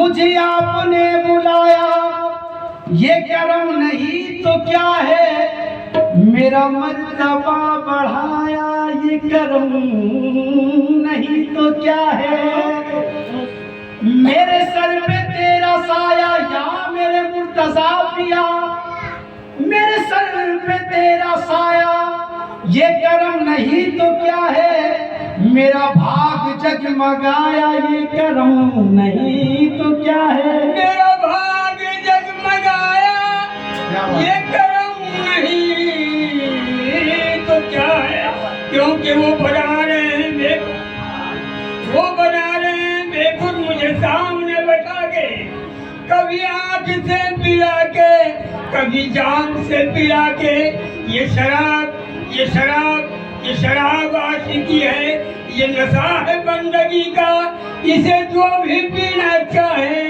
मुझे आपने बुलाया, ये करम नहीं तो क्या है, मेरा मर्तबा बढ़ाया, ये करम नहीं तो क्या है। मेरे सर पे तेरा साया या मेरे मुर्तजा पिया, मेरे सर पे तेरा साया, ये करम नहीं तो क्या है, मेरा भाग जगमगाया, ये करम नहीं तो क्या है। मेरा भाग जगमगाया, ये करम नहीं तो क्या है। क्योंकि वो बना रहे हैं बेखुद, वो बना रहे हैं बेखुद मुझे सामने बैठा के, कभी आँख से पिला के, कभी जान से पिला के। ये शराब, ये शराब, ये शराब आशिकी है, ये नशा है बंदगी का। इसे जो भी पीना चाहे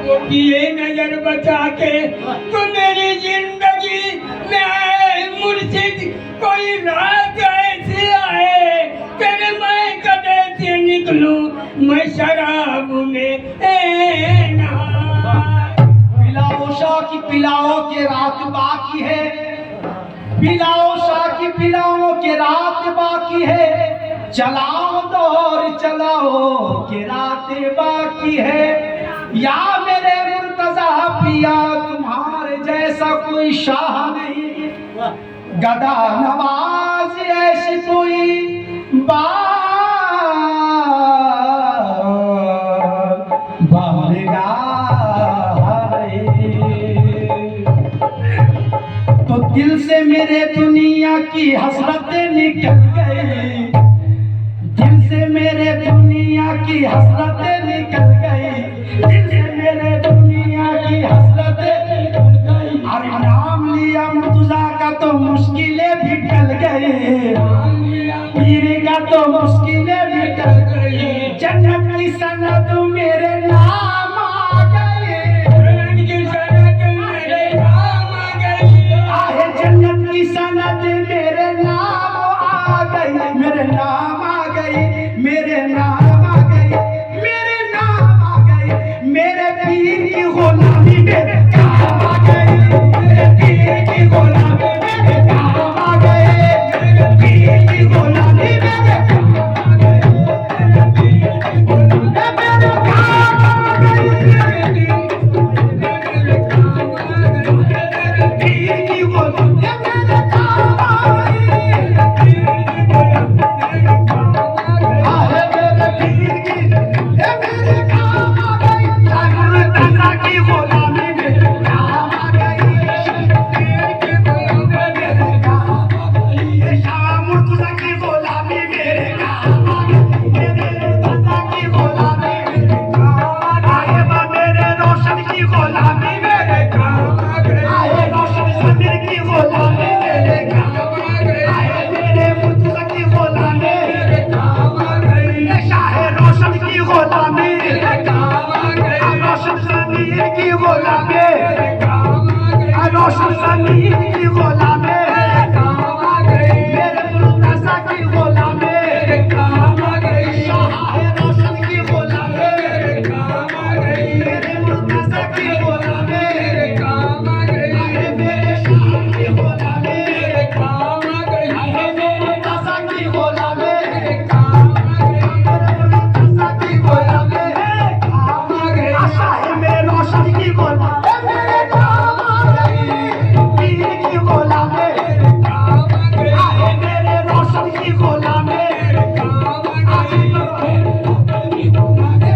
वो पिए नजर बचा के। तो मेरी जिंदगी में आए मुर्शिद, कोई रात ऐसी आए तेरे मैं कदे से निकलूं, मैं शराब में पिलाओ शाकी पिलाओ के रात बाकी है, पिलाओ शाकी पिलाओ के रात बाकी है, चलाओ दौर चलाओ के रात बाकी है। या मेरे मुर्तजा पिया तुम्हारे जैसा कोई शाह नहीं, गदा नवाज ऐसी कोई तो दिल से मेरे दुनिया की हसरतें निकल गई, दिल से मेरे दुनिया की हसरतें निकल गई, दिल से मेरे दुनिया की हसरतें निकल गई। अरे नाम लिया मुर्तजा का तो मुश्किलें भी टल गई, पीर का तो मुश्किलें भी टल गई। जन्नत की सनद मेरे नाम आ गई, जन्नत की सनद मेरे नाम आ गई, आहे जन्नत की सनद मेरे नाम आ गई, मेरे नाम आ गई, मेरे नाम आ गई, मेरे नाम आ गई। मेरे पीर की गुलामी मेरे काम आ गई, मेरे पीर की गुलामी मेरे काम आ गई, मेरे पीर की गुलामी मेरे काम आ गई, मेरे पीर की गुलामी मेरे काम आ गई, मेरे पीर की गुलामी मेरे काम आ गई, आहे मेरे पीर की मेरे काम आ गई। मुर्तजा की गुलामी मेरे काम आ गई, शाह मुर्तजा की गुलामी मेरे काम आ गई, मेरे मुर्तजा की गुलामी मेरे काम आ गई। आहे मेरे रोशन की गुलामी मेरे काम आ गई, आहे रोशन समीर की गुलामी मेरे काम आ गई, आहे मेरे मुर्तजा की गुलामी मेरे काम आ गई। शाह रोशन की गुलामी मेरे काम आ गई, रोशन समीर की गुलामी मेरे काम आ गई, रोशन समीर की गुलामी मेरे काम आ गई, मेरे मुर्तजा की गुलामी मेरे काम आ गई। शाह रोशन की गुलामी मेरे काम आ गई, मेरे मुर्तजा की गुलामी मेरे काम आ गई, मेरे शाह की गुलामी मेरे काम आ गई, मेरे मुर्तजा की गुलामी मेरे काम आ गई, मेरे मुर्तजा की गुलामी मेरे काम आ गई। शाह में रोशन की गुलामी मेरे काम आ गई, पीर की गुलामी मेरे काम आ गई, आहे मेरे रोशन की गुलामी मेरे काम आ गई,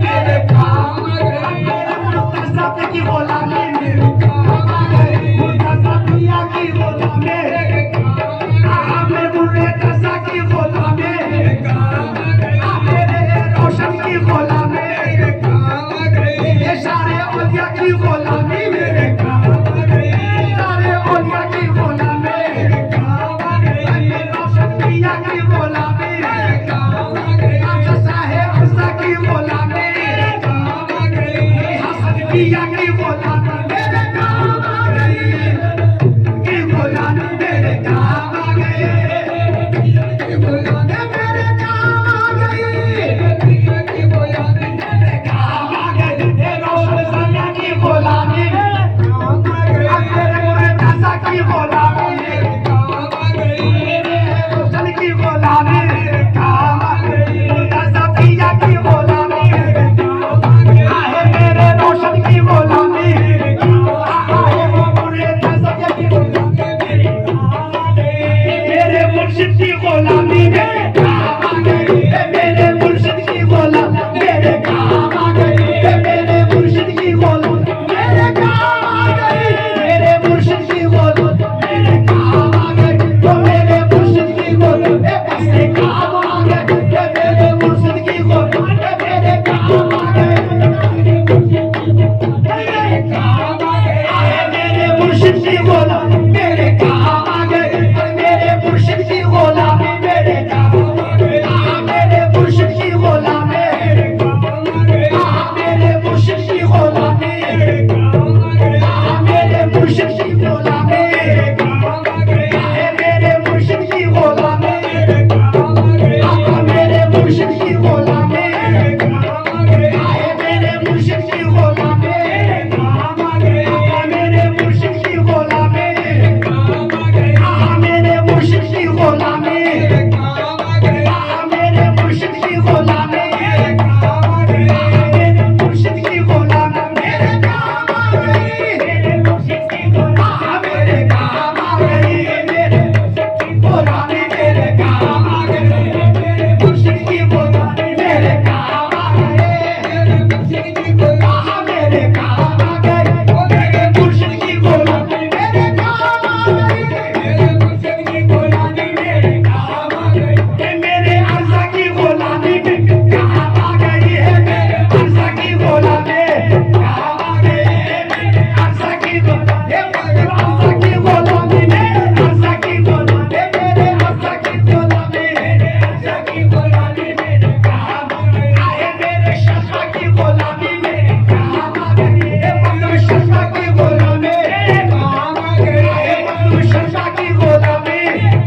मेरे काम आ गई, मेरे मुर्तजा की गुलामी मेरे काम आ गई, मुर्तजा पिया की गुलामी मेरे काम आ गई, मेरे मुर्तजा की गुलामी मेरे काम आ गई, मेरे रोशन की गुलामी मेरे काम आ गई, ये सारे औलिया की गुलामी मेरे काम आ गई, सारे औलिया की गुलामी मेरे काम आ गई, रोशन पिया की गुलामी ऐसे काम आ गए ये मेरे मुर्शिद की गुलामी मेरे काम आ गए मेरे मुर्शिद की गुलामी मेरे काम आ गए मेरे मुर्शिद की गुलामी मेरे काम आ गए मेरे मुर्शिद की गुलामी मेरे मुर्शिद की गुलामी मेरे मुर्शिद की गुलामी मेरे मुर्शिद की गुलामी मेरे मुर्शिद की गुलामी मेरे मुर्शिद की गुलामी मेरे मुर्शिद की गुलामी मेरे मुर्शिद की गुलामी मेरे मुर्शिद की गुलामी मेरे मुर्शिद की गुलामी मेरे काम आ गई मेरे मुर्शिद की गुलामी मेरे काम आ गई मेरे मुर्शिद की गुलामी मेरे काम आ गई मेरे मुर्शिद की गुलामी मेरे काम आ गए मेरे मुर्शिद की गुलामी मेरे काम आ गए मेरे मुर्शिद की गुलामी मेरे काम आ गई मेरे मुर्शिद की गुलामी मेरे काम आ गई मेरे अर्ज़ा की गुलामी में काम आ गई है मेरे अर्ज़ा की गुलामी काम आ गई है मेरे अर्ज़ा की गुलामी मेरे अर्ज़ा की गुलामी मेरे अर्ज़ा की गुलामी मेरे अर्ज़ा की गुलामी मेरे अर्ज़ा की गुलामी मेरे काम आ गई है मेरे शफ़ा की गुलामी मेरे काम आ गई है मतलब शफ़ा की गुलामी मेरे काम आ गई है मतलब शफ़ा की गुलामी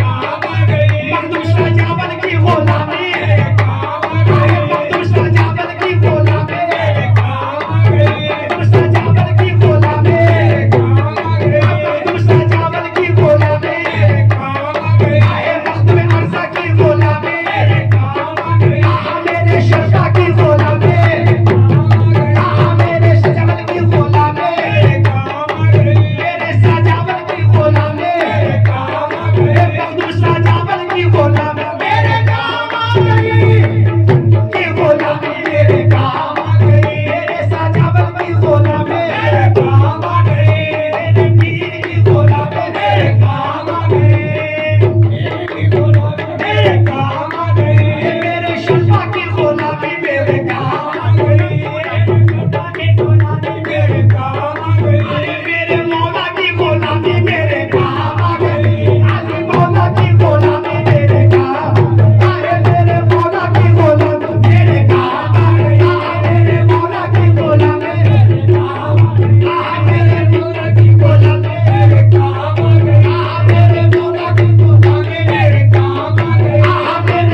काम आ गई मतलब सजावल की गुलामी मेरे काम आ गई मतलब सजावल की गुलामी मेरे काम आ गई मतलब सजावल की गुलामी मेरे काम आ गई मतलब सजावल की गुलामी मेरे काम आ गई मतलब अर्ज़ा की गुलामी मेरे काम आ गई मेरे शफ़ा की गुलामी मेरे काम आ गई मेरे सजावल की गुलामी मेरे काम आ गई मेरे सजावल की गुलामी मेरे काम आ गई मतलब सजावल की गुलामी मेरे काम आ गई की गुलामी मेरे काम आ गई मेरे सजावल की गुलामी मेरे काम आ गई मेरे पीर की गुलामी मेरे काम आ गई मेरी गुलामी मेरे काम आ गई मेरे शफ़ा की गुलामी मेरे काम आ गई मेरे गुलामी मेरे काम आ गई मेरे मौला की गुलामी मेरे काम आ गई अली मौला की गुलामी मेरे काम मेरे मौला की गुलामी मेरे काम आ गई मेरे मौला की गुलामी मेरे काम आ गई मेरे मौला की गुलामी मेरे काम आ गई मेरे मौला की गुलामी मेरे काम आ गई मेरे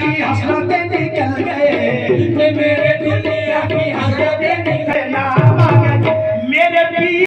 की हसरतें